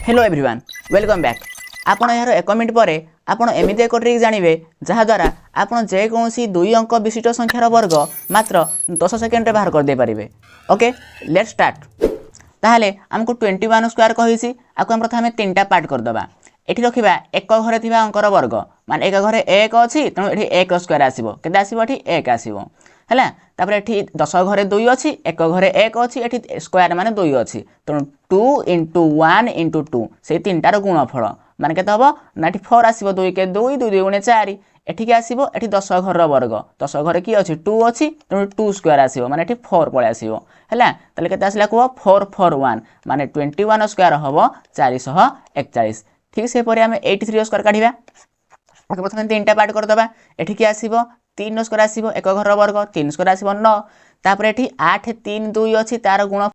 Hello everyone welcome back. आपण यार 1 minute पर आपण एमती एक ट्रिक जानवे जहाद्वारा आपण जेकोसी 2 अंक विशिष्ट संख्यार वर्ग मात्र 10 सेकेंड बाहर करदे पारे। Okay let start. ताहले आमको 21 स्क्वायर कही आपको प्रथम 3टा पार्ट करदे। एठी रखिबा एक घरे थिबा अंकर वर्ग माने एक घरे 1 अच्छी तेणु एठी 1 स्क्वायर आसीबो केते आसीबो एठी 1 आसीबो हैला। तापर एठी 10 घरे 2 अच्छी एक घरे 1 अच्छी एठी स्क्वायर माने 2 अच्छी तेणु 2 × 1 × 2 से 3टार गुणफल माने केते हबो ना एठी 4 आसीबो 2 के 2 2 2 × 4 एठी के आसीबो एठी 10 घर वर्ग 10 घरे की अछि 2 अछि तेणु 2 स्क्वायर आसीबो माने एठी 4 पळे आसीबो हैला। ताले केते आसीला को 4 4 1 माने 21 स्क्वायर हबो 441। ठीक से पर आम 83 स्क्वायर काढ़ा प्रथम 3टा पार्ट करदे। एठी की आसीबो 3 स्क्वायर आसीबो एक घर वर्ग 3 स्क्वायर आसीबो 9 तापर एठी 8 3 2 अछि तार गुण